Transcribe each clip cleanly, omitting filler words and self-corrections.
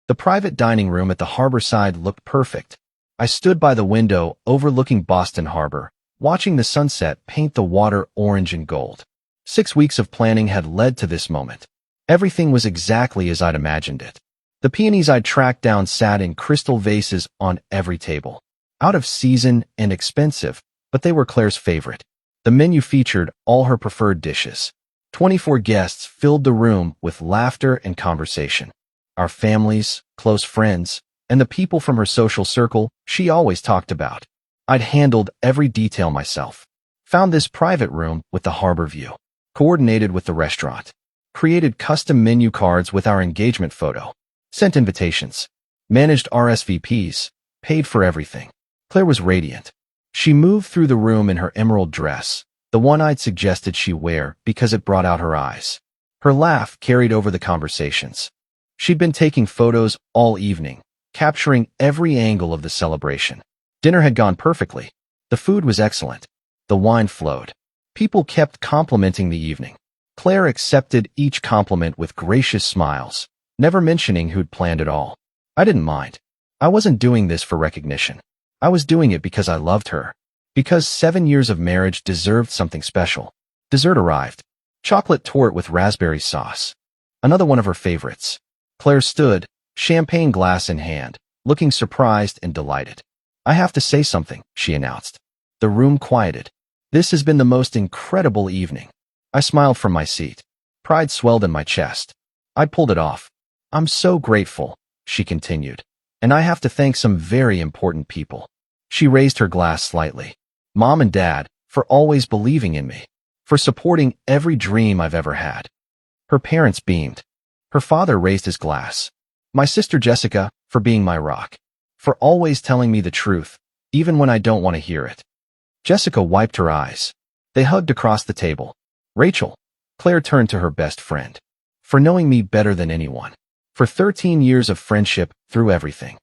The private dining room at the harbor side looked perfect. I stood by the window overlooking Boston Harbor, watching the sunset paint the water orange and gold. 6 weeks of planning had led to this moment. Everything was exactly as I'd imagined it. The peonies I'd tracked down sat in crystal vases on every table. Out of season and expensive, but they were Claire's favorite. The menu featured all her preferred dishes. 24 guests filled the room with laughter and conversation. Our families, close friends, and the people from her social circle she always talked about. I'd handled every detail myself. Found this private room with the harbor view. Coordinated with the restaurant. Created custom menu cards with our engagement photo. Sent invitations. Managed RSVPs. Paid for everything. Claire was radiant. She moved through the room in her emerald dress, the one I'd suggested she wear because it brought out her eyes. Her laugh carried over the conversations. She'd been taking photos all evening, capturing every angle of the celebration. Dinner had gone perfectly. The food was excellent. The wine flowed. People kept complimenting the evening. Claire accepted each compliment with gracious smiles, never mentioning who'd planned it all. I didn't mind. I wasn't doing this for recognition. I was doing it because I loved her. Because 7 years of marriage deserved something special. Dessert arrived. Chocolate torte with raspberry sauce. Another one of her favorites. Claire stood, champagne glass in hand, looking surprised and delighted. "I have to say something," she announced. The room quieted. "This has been the most incredible evening." I smiled from my seat. Pride swelled in my chest. I pulled it off. "I'm so grateful," she continued. "And I have to thank some very important people." She raised her glass slightly. "Mom and Dad, for always believing in me. For supporting every dream I've ever had." Her parents beamed. Her father raised his glass. "My sister Jessica, for being my rock. For always telling me the truth, even when I don't want to hear it." Jessica wiped her eyes. They hugged across the table. "Rachel," Claire turned to her best friend. "For knowing me better than anyone. For 13 years of friendship through everything."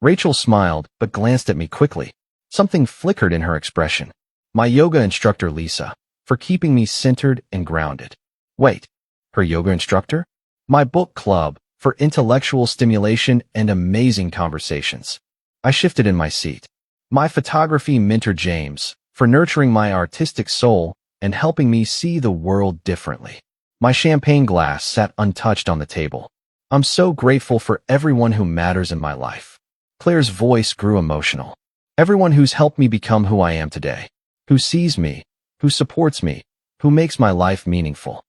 Rachel smiled, but glanced at me quickly. Something flickered in her expression. "My yoga instructor Lisa, for keeping me centered and grounded." Wait, her yoga instructor? "My book club, for intellectual stimulation and amazing conversations." I shifted in my seat. "My photography mentor James, for nurturing my artistic soul and helping me see the world differently." My champagne glass sat untouched on the table. "I'm so grateful for everyone who matters in my life." Claire's voice grew emotional. "Everyone who's helped me become who I am today. Who sees me, who supports me, who makes my life meaningful."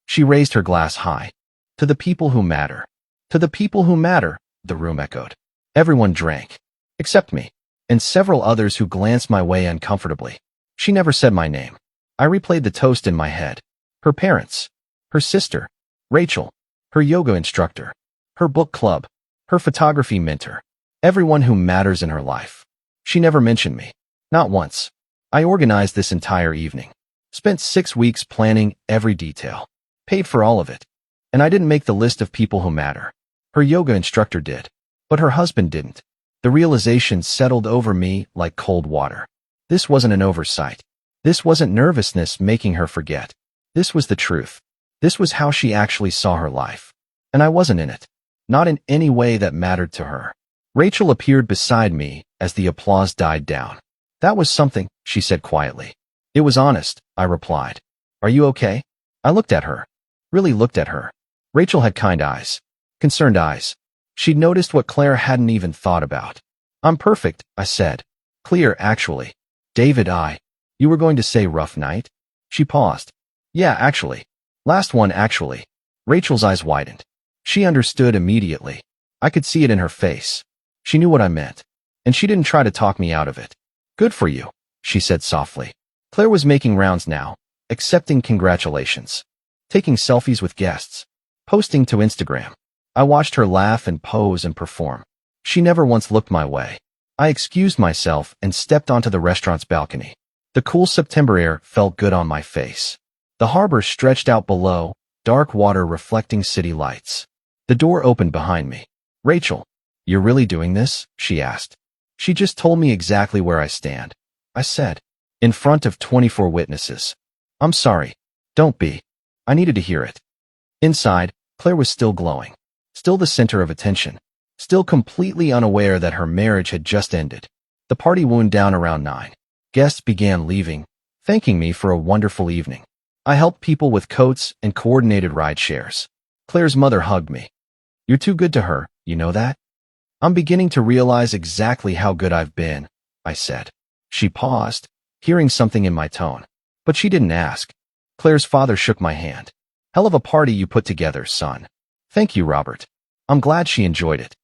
She raised her glass high. "To the people who matter." "To the people who matter," the room echoed. Everyone drank. Except me. And several others who glanced my way uncomfortably. She never said my name. I replayed the toast in my head. Her parents. Her sister. Rachel. Her yoga instructor. Her book club. Her photography mentor. Everyone who matters in her life. She never mentioned me. Not once. I organized this entire evening. Spent 6 weeks planning every detail. Paid for all of it. And I didn't make the list of people who matter. Her yoga instructor did. But her husband didn't. The realization settled over me like cold water. This wasn't an oversight. This wasn't nervousness making her forget. This was the truth. This was how she actually saw her life. And I wasn't in it. Not in any way that mattered to her. Rachel appeared beside me as the applause died down. "That was something," she said quietly. "It was honest," I replied. "Are you okay?" I looked at her. Really looked at her. Rachel had kind eyes. Concerned eyes. She'd noticed what Claire hadn't even thought about. "I'm perfect," I said. "Clear, actually." "David, You were going to say rough night?" She paused. "Yeah, actually. Last one, actually." Rachel's eyes widened. She understood immediately. I could see it in her face. She knew what I meant. And she didn't try to talk me out of it. "Good for you," she said softly. Claire was making rounds now, accepting congratulations. Taking selfies with guests. Posting to Instagram. I watched her laugh and pose and perform. She never once looked my way. I excused myself and stepped onto the restaurant's balcony. The cool September air felt good on my face. The harbor stretched out below, dark water reflecting city lights. The door opened behind me. "Rachel, you're really doing this?" she asked. "She just told me exactly where I stand," I said. "In front of 24 witnesses." "I'm sorry. Don't be. I needed to hear it." Inside, Claire was still glowing. Still the center of attention. still completely unaware that her marriage had just ended. The party wound down around 9. Guests began leaving, thanking me for a wonderful evening. I helped people with coats and coordinated ride shares. Claire's mother hugged me. You're too good to her, you know that? I'm beginning to realize exactly how good I've been, I said. She paused, hearing something in my tone. But she didn't ask. Claire's father shook my hand. Hell of a party you put together, son. Thank you, Robert. I'm glad she enjoyed it.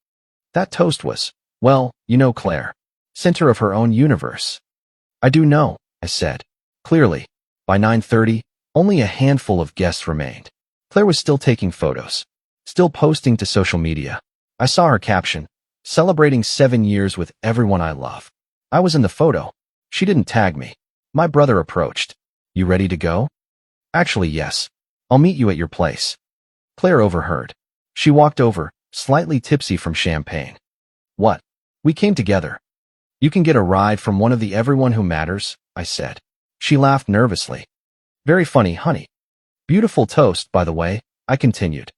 That toast was, well, you know Claire. Center of her own universe. I do know, I said. Clearly. By 9:30, only a handful of guests remained. Claire was still taking photos. Still posting to social media. I saw her caption, celebrating 7 years with everyone I love. I was in the photo. She didn't tag me. My brother approached. You ready to go? Actually, yes. I'll meet you at your place. Claire overheard. She walked over, slightly tipsy from champagne. What? We came together. You can get a ride from one of the everyone who matters, I said. She laughed nervously. Very funny, honey. Beautiful toast, by the way, I continued.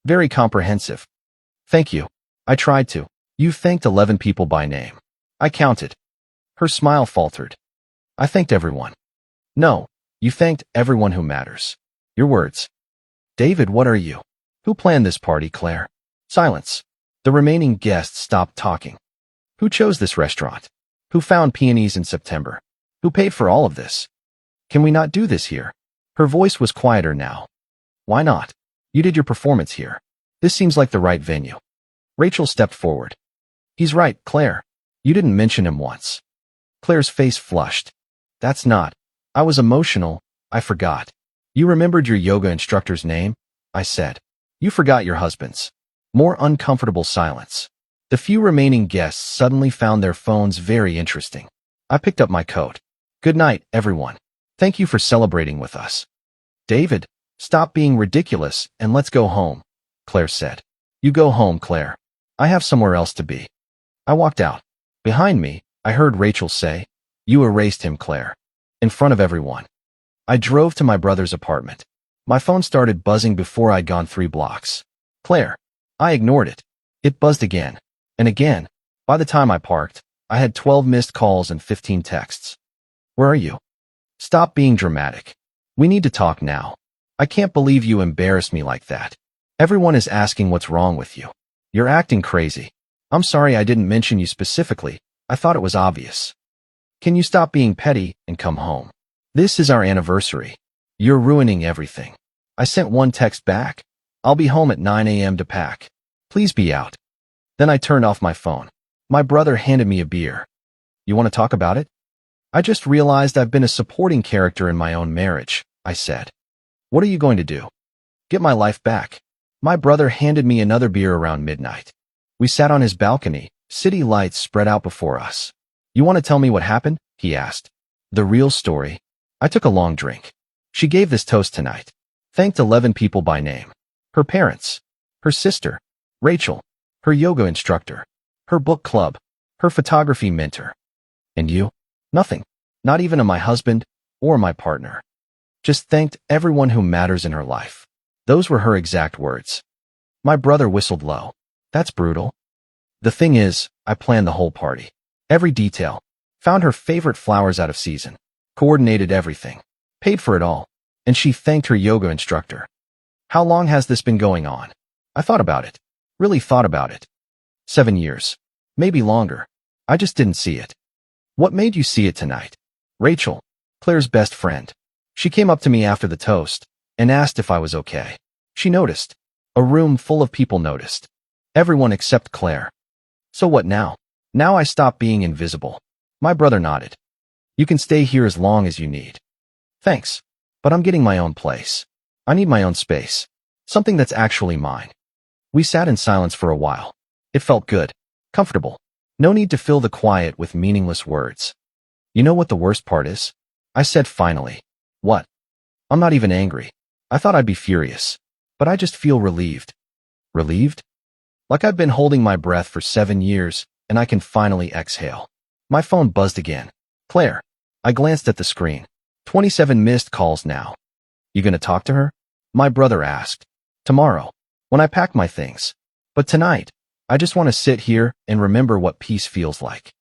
Very comprehensive. Thank you. I tried to. You thanked 11 people by name. I counted. Her smile faltered. I thanked everyone. No, you thanked everyone who matters. Your words. David, what are you? Who planned this party, Claire? Silence. The remaining guests stopped talking. Who chose this restaurant? Who found peonies in September? Who paid for all of this? Can we not do this here? Her voice was quieter now. Why not? You did your performance here. This seems like the right venue. Rachel stepped forward. He's right, Claire. You didn't mention him once. Claire's face flushed. That's not. I was emotional. I forgot. You remembered your yoga instructor's name? I said. You forgot your husband's. More uncomfortable silence. The few remaining guests suddenly found their phones very interesting. I picked up my coat. Good night, everyone. Thank you for celebrating with us. David, stop being ridiculous and let's go home, Claire said. You go home, Claire. I have somewhere else to be. I walked out. Behind me, I heard Rachel say, You erased him, Claire. In front of everyone. I drove to my brother's apartment. My phone started buzzing before I'd gone 3 blocks. Claire. I ignored it. It buzzed again. And again. By the time I parked, I had 12 missed calls and 15 texts. Where are you? Stop being dramatic. We need to talk now. I can't believe you embarrassed me like that. Everyone is asking what's wrong with you. You're acting crazy. I'm sorry I didn't mention you specifically. I thought it was obvious. Can you stop being petty and come home? This is our anniversary. You're ruining everything. I sent one text back. I'll be home at 9 a.m. to pack. Please be out. Then I turned off my phone. My brother handed me a beer. You want to talk about it? I just realized I've been a supporting character in my own marriage, I said. What are you going to do? Get my life back. My brother handed me another beer around midnight. We sat on his balcony, city lights spread out before us. You want to tell me what happened? He asked. The real story. I took a long drink. She gave this toast tonight. Thanked 11 people by name. Her parents. Her sister. Rachel. Her yoga instructor. Her book club. Her photography mentor. And you? Nothing. Not even my husband or my partner. Just thanked everyone who matters in her life. Those were her exact words. My brother whistled low. That's brutal. The thing is, I planned the whole party. Every detail. Found her favorite flowers out of season. Coordinated everything. Paid for it all. And she thanked her yoga instructor. How long has this been going on? I thought about it. Really thought about it. 7 years. Maybe longer. I just didn't see it. What made you see it tonight? Rachel, Claire's best friend. She came up to me after the toast and asked if I was okay. She noticed. A room full of people noticed. Everyone except Claire. So what now? Now I stopped being invisible. My brother nodded. You can stay here as long as you need. Thanks. But I'm getting my own place. I need my own space. Something that's actually mine. We sat in silence for a while. It felt good. Comfortable. No need to fill the quiet with meaningless words. You know what the worst part is? I said finally. What? I'm not even angry. I thought I'd be furious. But I just feel relieved. Relieved? Like I've been holding my breath for 7 years, and I can finally exhale. My phone buzzed again. Claire. I glanced at the screen. 27 missed calls now. You gonna talk to her? My brother asked. Tomorrow. When I pack my things. But tonight, I just want to sit here and remember what peace feels like.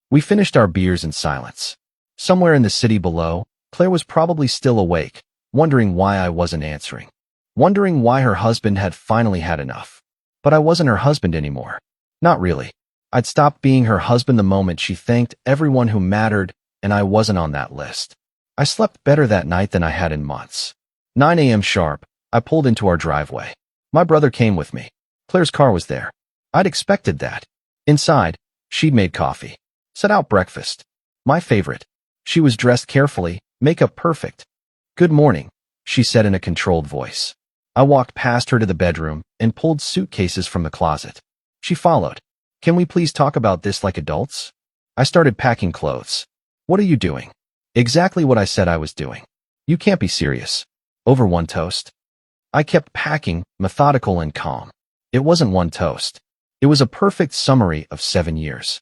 We finished our beers in silence. Somewhere in the city below, Claire was probably still awake, wondering why I wasn't answering. Wondering why her husband had finally had enough. But I wasn't her husband anymore. Not really. I'd stopped being her husband the moment she thanked everyone who mattered, and I wasn't on that list. I slept better that night than I had in months. 9 a.m. sharp, I pulled into our driveway. My brother came with me. Claire's car was there. I'd expected that. Inside, she'd made coffee. Set out breakfast. My favorite. She was dressed carefully, makeup perfect. "Good morning," she said in a controlled voice. I walked past her to the bedroom and pulled suitcases from the closet. She followed. "Can we please talk about this like adults?" I started packing clothes. "What are you doing?" "Exactly what I said I was doing." "You can't be serious." "Over one toast?" I kept packing, methodical and calm. It wasn't one toast. It was a perfect summary of 7 years.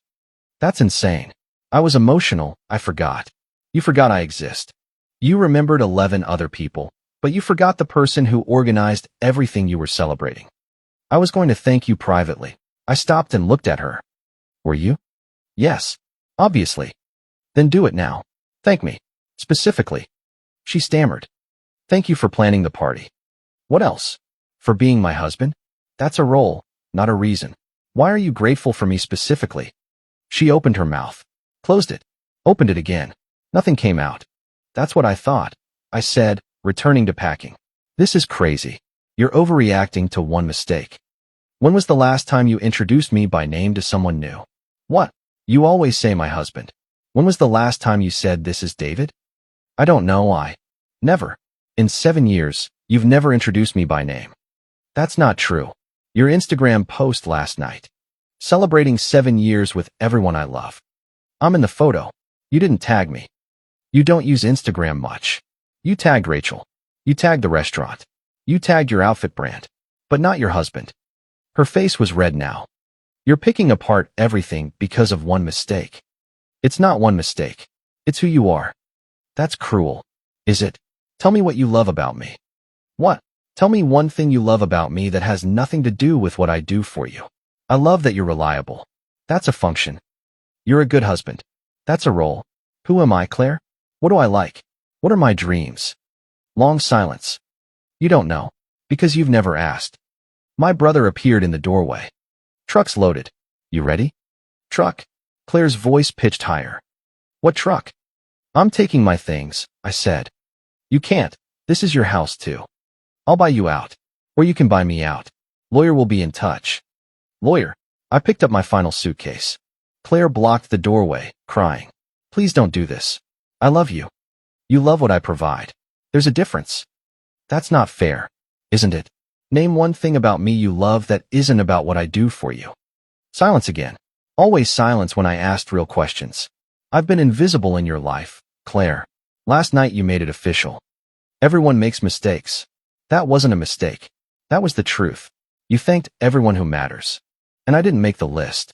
That's insane. I was emotional. I forgot. You forgot I exist. You remembered 11 other people, but you forgot the person who organized everything you were celebrating. I was going to thank you privately. I stopped and looked at her. "Were you?" "Yes. Obviously." "Then do it now. Thank me. Specifically." She stammered. "Thank you for planning the party." "What else?" "For being my husband." "That's a role, not a reason." "Why are you grateful for me specifically?" She opened her mouth, closed it, opened it again. Nothing came out. "That's what I thought," I said, returning to packing. "This is crazy. You're overreacting to one mistake. When was the last time you introduced me by name to someone new?" "What? You always say my husband." "When was the last time you said this is David?" "I don't know. Never. In 7 years, you've never introduced me by name." "That's not true. Your Instagram post last night. Celebrating 7 years with everyone I love. I'm in the photo. You didn't tag me. You don't use Instagram much. You tagged Rachel. You tagged the restaurant. You tagged your outfit brand. But not your husband." Her face was red now. "You're picking apart everything because of one mistake." "It's not one mistake. It's who you are." "That's cruel." "Is it? Tell me what you love about me." "What?" "Tell me one thing you love about me that has nothing to do with what I do for you." "I love that you're reliable." "That's a function." "You're a good husband." "That's a role." "Who am I, Claire? What do I like? What are my dreams?" Long silence. "You don't know. Because you've never asked." My brother appeared in the doorway. "Truck's loaded. You ready?" "Truck?" Claire's voice pitched higher. "What truck?" "I'm taking my things," I said. "You can't. This is your house too. I'll buy you out. Or you can buy me out. Lawyer will be in touch." "Lawyer?" I picked up my final suitcase. Claire blocked the doorway, crying. "Please don't do this. I love you. You love what I provide. There's a difference." "That's not fair, isn't it? Name one thing about me you love that isn't about what I do for you." Silence again. Always silence when I asked real questions. "I've been invisible in your life, Claire. Last night you made it official. Everyone makes mistakes." "That wasn't a mistake. That was the truth. You thanked everyone who matters. And I didn't make the list."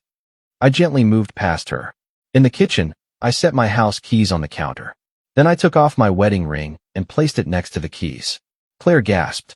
I gently moved past her. In the kitchen, I set my house keys on the counter. Then I took off my wedding ring and placed it next to the keys. Claire gasped.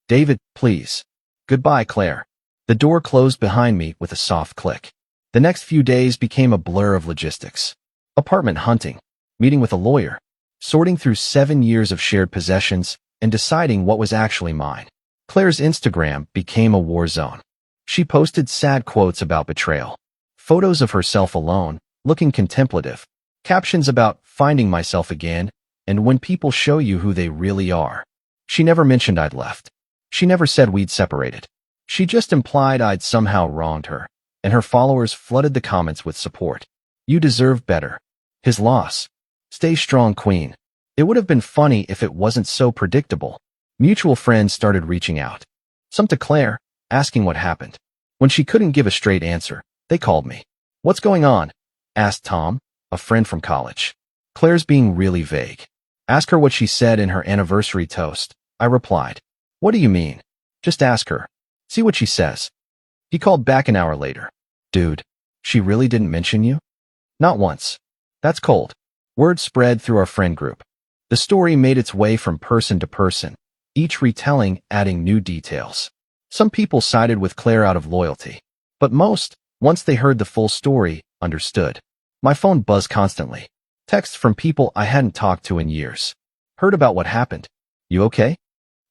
"David, please." "Goodbye, Claire." The door closed behind me with a soft click. The next few days became a blur of logistics. Apartment hunting, meeting with a lawyer, sorting through 7 years of shared possessions, and deciding what was actually mine. Claire's Instagram became a war zone. She posted sad quotes about betrayal, photos of herself alone, looking contemplative, captions about finding myself again, and when people show you who they really are. She never mentioned I'd left. She never said we'd separated. She just implied I'd somehow wronged her, and her followers flooded the comments with support. "You deserve better. His loss. Stay strong, queen." It would have been funny if it wasn't so predictable. Mutual friends started reaching out. Some to Claire, asking what happened. When she couldn't give a straight answer, they called me. "What's going on?" asked Tom, a friend from college. "Claire's being really vague. Ask her what she said in her anniversary toast," I replied. "What do you mean?" "Just ask her. See what she says." He called back an hour later. "Dude, she really didn't mention you?" "Not once." "That's cold." Word spread through our friend group. The story made its way from person to person, each retelling adding new details. Some people sided with Claire out of loyalty. But most, once they heard the full story, understood. My phone buzzed constantly. Texts from people I hadn't talked to in years. Heard about what happened. You okay?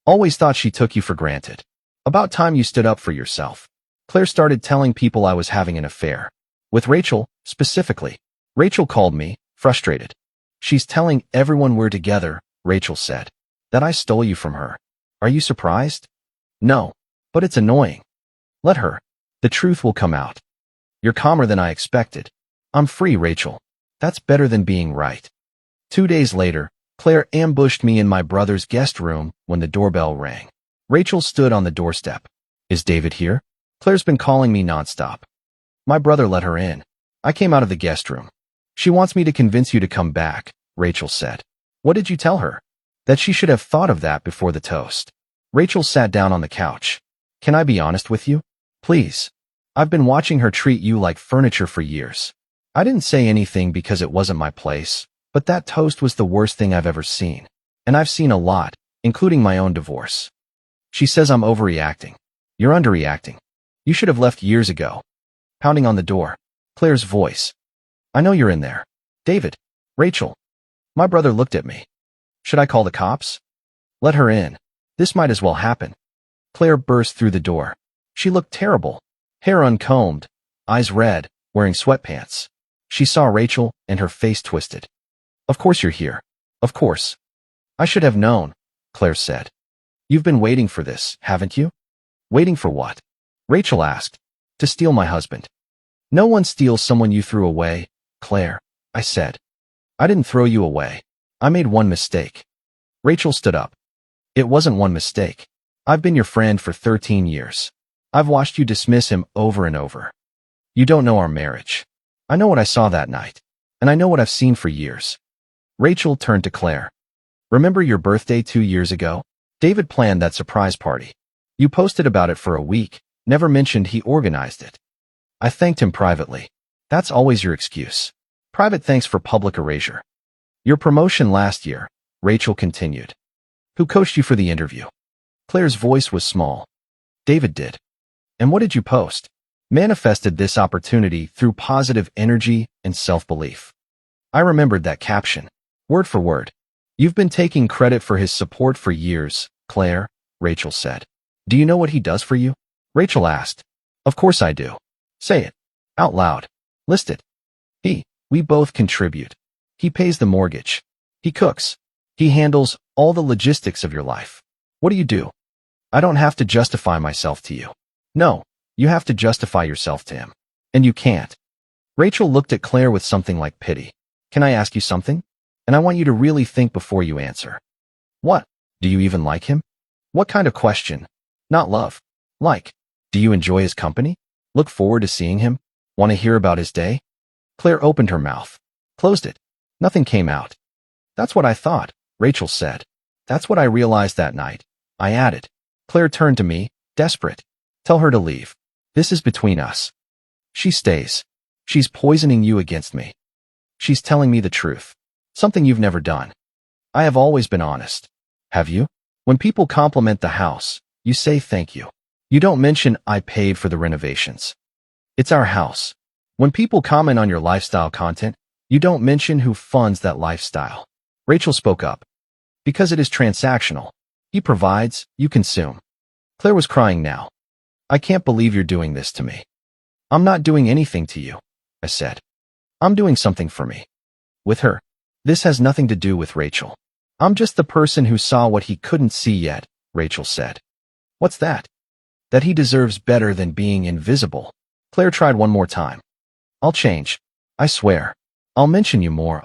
Always thought she took you for granted. About time you stood up for yourself. Claire started telling people I was having an affair. With Rachel, specifically. Rachel called me, frustrated. She's telling everyone we're together, Rachel said. That I stole you from her. Are you surprised? No. But it's annoying. Let her. The truth will come out. You're calmer than I expected. I'm free, Rachel. That's better than being right. 2 days later, Claire ambushed me in my brother's guest room when the doorbell rang. Rachel stood on the doorstep. Is David here? Claire's been calling me nonstop. My brother let her in. I came out of the guest room. She wants me to convince you to come back, Rachel said. What did you tell her? That she should have thought of that before the toast. Rachel sat down on the couch. Can I be honest with you? Please. I've been watching her treat you like furniture for years. I didn't say anything because it wasn't my place, but that toast was the worst thing I've ever seen. And I've seen a lot, including my own divorce. She says I'm overreacting. You're underreacting. You should have left years ago. Pounding on the door. Claire's voice. I know you're in there. David. Rachel. My brother looked at me. Should I call the cops? Let her in. This might as well happen. Claire burst through the door. She looked terrible. Hair uncombed, eyes red, wearing sweatpants. She saw Rachel and her face twisted. Of course you're here. Of course. I should have known, Claire said. You've been waiting for this, haven't you? Waiting for what? Rachel asked. To steal my husband. No one steals someone you threw away, Claire, I said. I didn't throw you away. I made one mistake. Rachel stood up. It wasn't one mistake. I've been your friend for 13 years. I've watched you dismiss him over and over. You don't know our marriage. I know what I saw that night. And I know what I've seen for years. Rachel turned to Claire. Remember your birthday 2 years ago? David planned that surprise party. You posted about it for a week, never mentioned he organized it. I thanked him privately. That's always your excuse. Private thanks for public erasure. Your promotion last year, Rachel continued. Who coached you for the interview? Claire's voice was small. David did. And what did you post? Manifested this opportunity through positive energy and self-belief. I remembered that caption, word for word. You've been taking credit for his support for years, Claire, Rachel said. Do you know what he does for you? Rachel asked. Of course I do. Say it. Out loud. List it. We both contribute. He pays the mortgage. He cooks. He handles all the logistics of your life. What do you do? I don't have to justify myself to you. No, you have to justify yourself to him. And you can't. Rachel looked at Claire with something like pity. Can I ask you something? And I want you to really think before you answer. What? Do you even like him? What kind of question? Not love. Like. Do you enjoy his company? Look forward to seeing him? Want to hear about his day? Claire opened her mouth. Closed it. Nothing came out. That's what I thought, Rachel said. That's what I realized that night. I added. Claire turned to me, desperate. Tell her to leave. This is between us. She stays. She's poisoning you against me. She's telling me the truth. Something you've never done. I have always been honest. Have you? When people compliment the house, you say thank you. You don't mention I paid for the renovations. It's our house. When people comment on your lifestyle content, you don't mention who funds that lifestyle. Rachel spoke up. Because it is transactional. He provides, you consume. Claire was crying now. I can't believe you're doing this to me. I'm not doing anything to you, I said. I'm doing something for me. With her. This has nothing to do with Rachel. I'm just the person who saw what he couldn't see yet, Rachel said. What's that? That he deserves better than being invisible. Claire tried one more time. I'll change. I swear. I'll mention you more,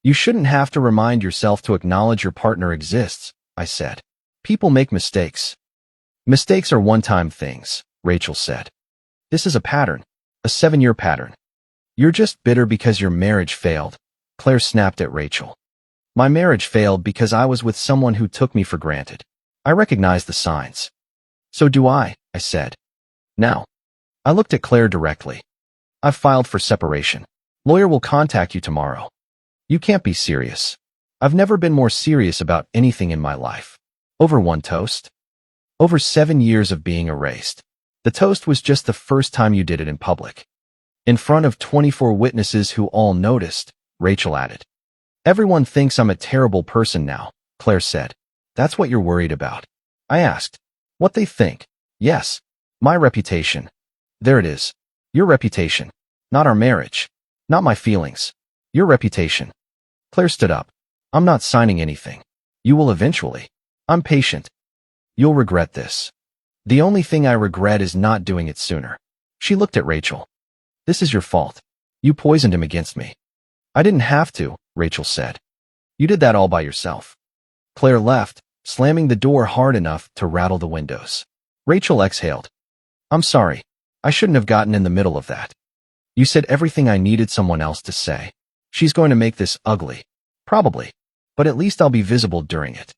You shouldn't have to remind yourself to acknowledge your partner exists, I said. People make mistakes. Mistakes are one-time things, Rachel said. This is a pattern. A 7-year pattern. You're just bitter because your marriage failed, Claire snapped at Rachel. My marriage failed because I was with someone who took me for granted. I recognized the signs. So do I said. Now. I looked at Claire directly. I've filed for separation. Lawyer will contact you tomorrow. You can't be serious. I've never been more serious about anything in my life. Over one toast? Over 7 years of being erased. The toast was just the first time you did it in public. In front of 24 witnesses who all noticed, Rachel added. Everyone thinks I'm a terrible person now, Claire said. That's what you're worried about. I asked. What they think? Yes. My reputation. There it is. Your reputation. Not our marriage. Not my feelings. Your reputation. Claire stood up. I'm not signing anything. You will eventually. I'm patient. You'll regret this. The only thing I regret is not doing it sooner. She looked at Rachel. This is your fault. You poisoned him against me. I didn't have to, Rachel said. You did that all by yourself. Claire left, slamming the door hard enough to rattle the windows. Rachel exhaled. I'm sorry. I shouldn't have gotten in the middle of that. You said everything I needed someone else to say. She's going to make this ugly. Probably. But at least I'll be visible during it.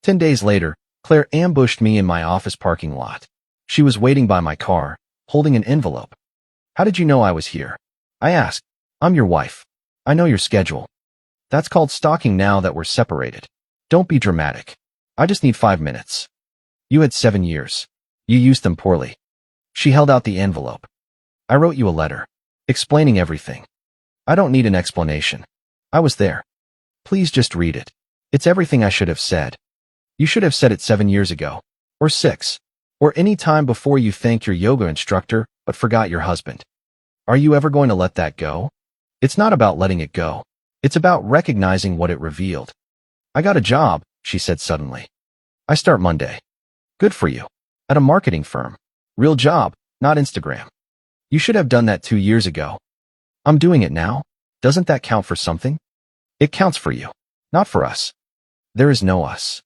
10 days later, Claire ambushed me in my office parking lot. She was waiting by my car, holding an envelope. How did you know I was here? I asked. I'm your wife. I know your schedule. That's called stalking now that we're separated. Don't be dramatic. I just need 5 minutes. You had 7 years. You used them poorly. She held out the envelope. I wrote you a letter, explaining everything. I don't need an explanation. I was there. Please just read it. It's everything I should have said. You should have said it 7 years ago, or 6, or any time before you thanked your yoga instructor but forgot your husband. Are you ever going to let that go? It's not about letting it go. It's about recognizing what it revealed. I got a job, she said suddenly. I start Monday. Good for you. At a marketing firm. Real job, not Instagram. You should have done that 2 years ago. I'm doing it now. Doesn't that count for something? It counts for you, not for us. There is no us.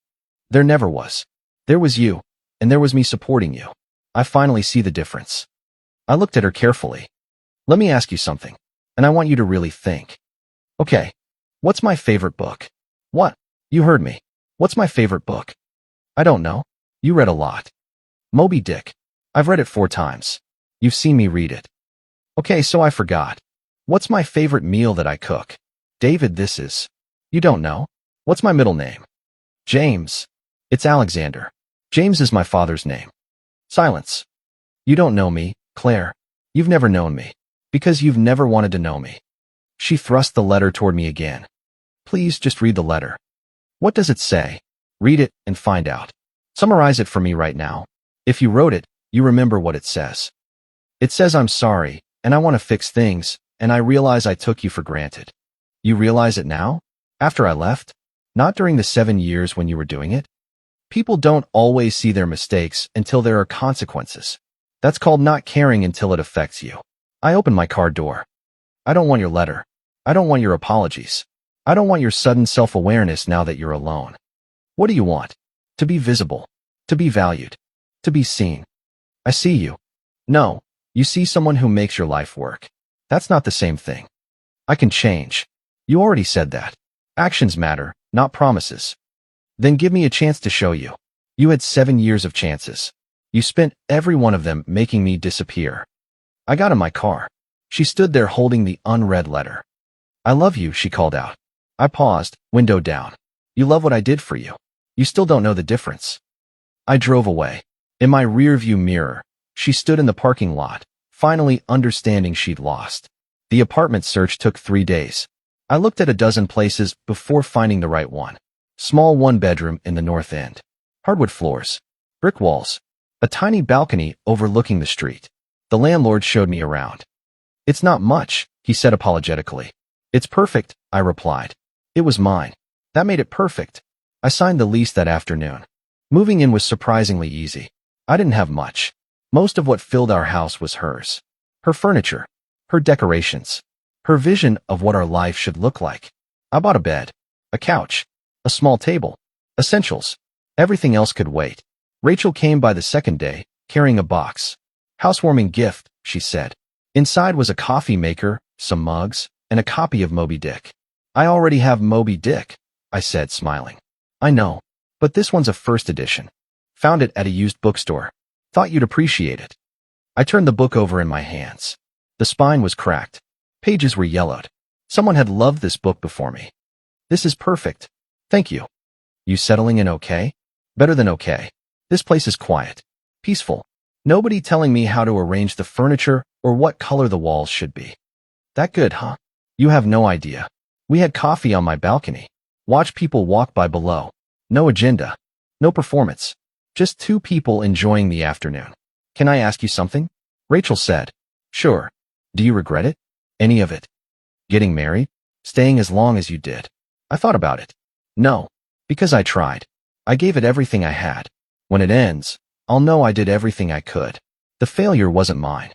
There never was. There was you, and there was me supporting you. I finally see the difference. I looked at her carefully. Let me ask you something, and I want you to really think. Okay, what's my favorite book? What? You heard me. What's my favorite book? I don't know. You read a lot. Moby Dick. I've read it 4 times. You've seen me read it. Okay, so I forgot. What's my favorite meal that I cook? David, this is. You don't know? What's my middle name? James. It's Alexander. James is my father's name. Silence. You don't know me, Claire. You've never known me. Because you've never wanted to know me. She thrust the letter toward me again. Please just read the letter. What does it say? Read it and find out. Summarize it for me right now. If you wrote it, you remember what it says. It says I'm sorry, and I want to fix things, and I realize I took you for granted. You realize it now? After I left? Not during the 7 years when you were doing it? People don't always see their mistakes until there are consequences. That's called not caring until it affects you. I opened my car door. I don't want your letter. I don't want your apologies. I don't want your sudden self-awareness now that you're alone. What do you want? To be visible. To be valued. To be seen. I see you. No, you see someone who makes your life work. That's not the same thing. I can change. You already said that. Actions matter, not promises. Then give me a chance to show you. You had 7 years of chances. You spent every one of them making me disappear. I got in my car. She stood there holding the unread letter. I love you, she called out. I paused, window down. You love what I did for you. You still don't know the difference. I drove away. In my rearview mirror, she stood in the parking lot, finally understanding she'd lost. The apartment search took 3 days. I looked at a dozen places before finding the right one. Small 1-bedroom in the north end. Hardwood floors. Brick walls. A tiny balcony overlooking the street. The landlord showed me around. It's not much, he said apologetically. It's perfect, I replied. It was mine. That made it perfect. I signed the lease that afternoon. Moving in was surprisingly easy. I didn't have much. Most of what filled our house was hers. Her furniture. Her decorations. Her vision of what our life should look like. I bought a bed. A couch. A small table. Essentials. Everything else could wait. Rachel came by the second day, carrying a box. Housewarming gift, she said. Inside was a coffee maker, some mugs, and a copy of Moby Dick. I already have Moby Dick, I said, smiling. I know, but this one's a first edition. Found it at a used bookstore. Thought you'd appreciate it. I turned the book over in my hands. The spine was cracked. Pages were yellowed. Someone had loved this book before me. This is perfect. Thank you. You settling in okay? Better than okay. This place is quiet. Peaceful. Nobody telling me how to arrange the furniture or what color the walls should be. That good, huh? You have no idea. We had coffee on my balcony. Watch people walk by below. No agenda. No performance. Just two people enjoying the afternoon. Can I ask you something? Rachel said. Sure. Do you regret it? Any of it? Getting married? Staying as long as you did? I thought about it. No. Because I tried. I gave it everything I had. When it ends, I'll know I did everything I could. The failure wasn't mine.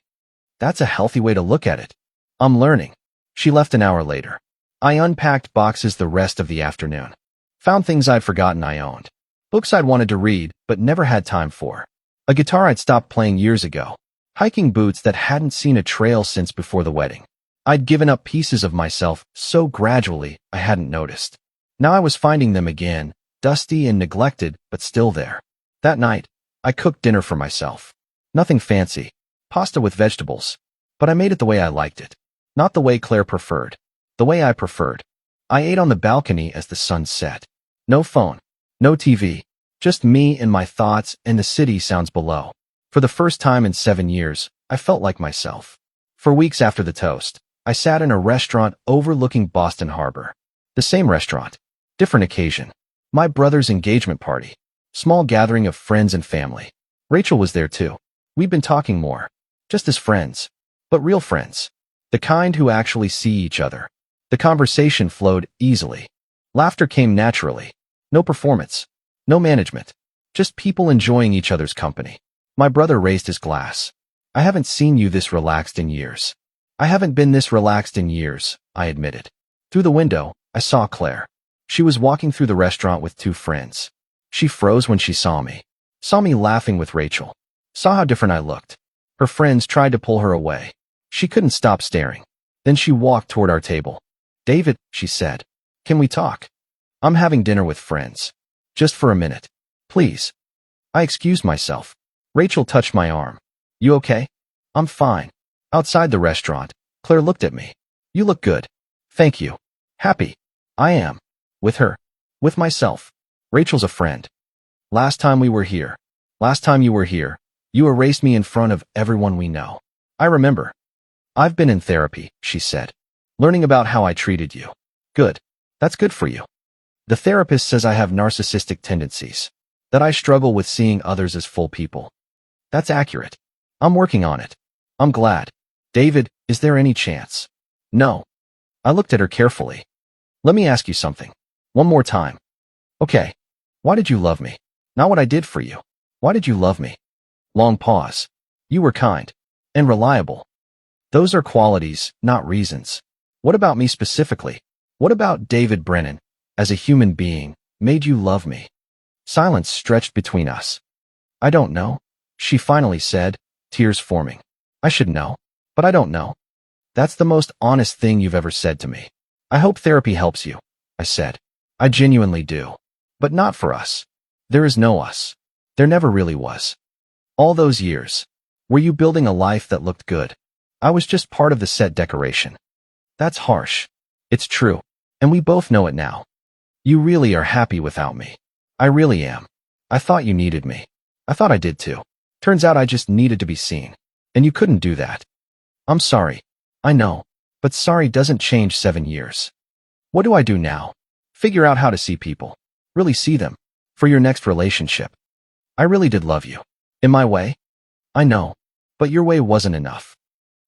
That's a healthy way to look at it. I'm learning. She left an hour later. I unpacked boxes the rest of the afternoon. Found things I'd forgotten I owned. Books I'd wanted to read, but never had time for. A guitar I'd stopped playing years ago. Hiking boots that hadn't seen a trail since before the wedding. I'd given up pieces of myself so gradually I hadn't noticed. Now I was finding them again, dusty and neglected, but still there. That night, I cooked dinner for myself. Nothing fancy. Pasta with vegetables. But I made it the way I liked it. Not the way Claire preferred. The way I preferred. I ate on the balcony as the sun set. No phone. No TV. Just me and my thoughts and the city sounds below. For the first time in 7 years, I felt like myself. For weeks after the toast, I sat in a restaurant overlooking Boston Harbor. The same restaurant. Different occasion. My brother's engagement party. Small gathering of friends and family. Rachel was there too. We'd been talking more. Just as friends. But real friends. The kind who actually see each other. The conversation flowed easily. Laughter came naturally. No performance. No management. Just people enjoying each other's company. My brother raised his glass. I haven't seen you this relaxed in years. I haven't been this relaxed in years, I admitted. Through the window, I saw Claire. She was walking through the restaurant with two friends. She froze when she saw me. Saw me laughing with Rachel. Saw how different I looked. Her friends tried to pull her away. She couldn't stop staring. Then she walked toward our table. David, she said, can we talk? I'm having dinner with friends. Just for a minute. Please. I excused myself. Rachel touched my arm. You okay? I'm fine. Outside the restaurant, Claire looked at me. You look good. Thank you. Happy. I am. With her. With myself. Rachel's a friend. Last time we were here. Last time you were here, you erased me in front of everyone we know. I remember. I've been in therapy, she said. Learning about how I treated you. Good. That's good for you. The therapist says I have narcissistic tendencies. That I struggle with seeing others as full people. That's accurate. I'm working on it. I'm glad. David, is there any chance? No. I looked at her carefully. Let me ask you something. One more time. Okay. Why did you love me? Not what I did for you. Why did you love me? Long pause. You were kind. And reliable. Those are qualities, not reasons. What about me specifically? What about David Brennan, as a human being, made you love me? Silence stretched between us. I don't know, she finally said, tears forming. I should know, but I don't know. That's the most honest thing you've ever said to me. I hope therapy helps you, I said. I genuinely do. But not for us. There is no us. There never really was. All those years. Were you building a life that looked good? I was just part of the set decoration. That's harsh. It's true. And we both know it now. You really are happy without me. I really am. I thought you needed me. I thought I did too. Turns out I just needed to be seen. And you couldn't do that. I'm sorry. I know. But sorry doesn't change 7 years. What do I do now? Figure out how to see people. Really see them. For your next relationship. I really did love you. In my way? I know. But your way wasn't enough.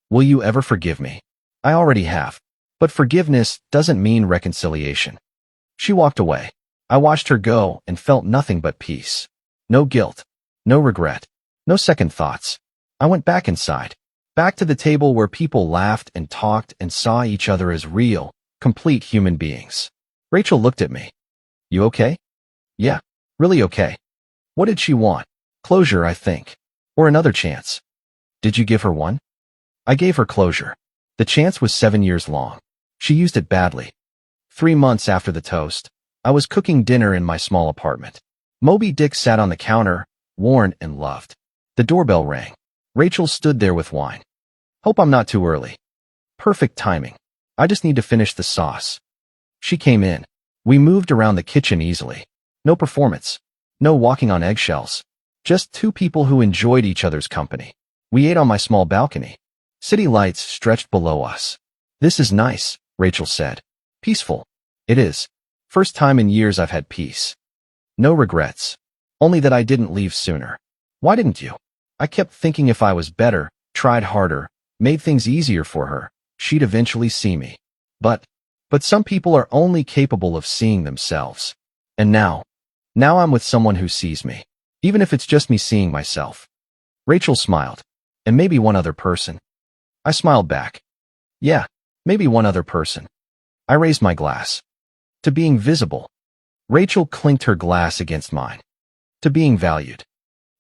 Will you ever forgive me? I already have. But forgiveness doesn't mean reconciliation. She walked away. I watched her go and felt nothing but peace. No guilt. No regret. No second thoughts. I went back inside. Back to the table where people laughed and talked and saw each other as real, complete human beings. Rachel looked at me. You okay? Yeah, really okay. What did she want? Closure, I think. Or another chance. Did you give her one? I gave her closure. The chance was 7 years long. She used it badly. 3 months after the toast, I was cooking dinner in my small apartment. Moby Dick sat on the counter, worn and loved. The doorbell rang. Rachel stood there with wine. Hope I'm not too early. Perfect timing. I just need to finish the sauce. She came in. We moved around the kitchen easily. No performance. No walking on eggshells. Just two people who enjoyed each other's company. We ate on my small balcony. City lights stretched below us. This is nice, Rachel said. Peaceful. It is. First time in years I've had peace. No regrets. Only that I didn't leave sooner. Why didn't you? I kept thinking if I was better, tried harder, made things easier for her, she'd eventually see me. But some people are only capable of seeing themselves. And now I'm with someone who sees me. Even if it's just me seeing myself. Rachel smiled. And maybe one other person. I smiled back. Yeah, maybe one other person. I raised my glass. To being visible. Rachel clinked her glass against mine. To being valued.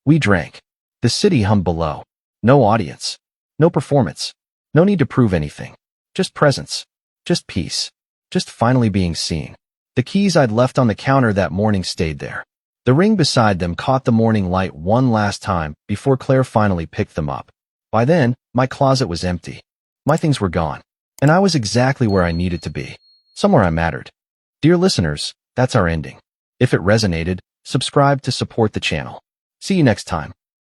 We drank. The city hummed below. No audience. No performance. No need to prove anything. Just presence. Just peace. Just finally being seen. The keys I'd left on the counter that morning stayed there. The ring beside them caught the morning light one last time before Claire finally picked them up. By then, my closet was empty. My things were gone. And I was exactly where I needed to be. Somewhere I mattered. Dear listeners, that's our ending. If it resonated, subscribe to support the channel. See you next time.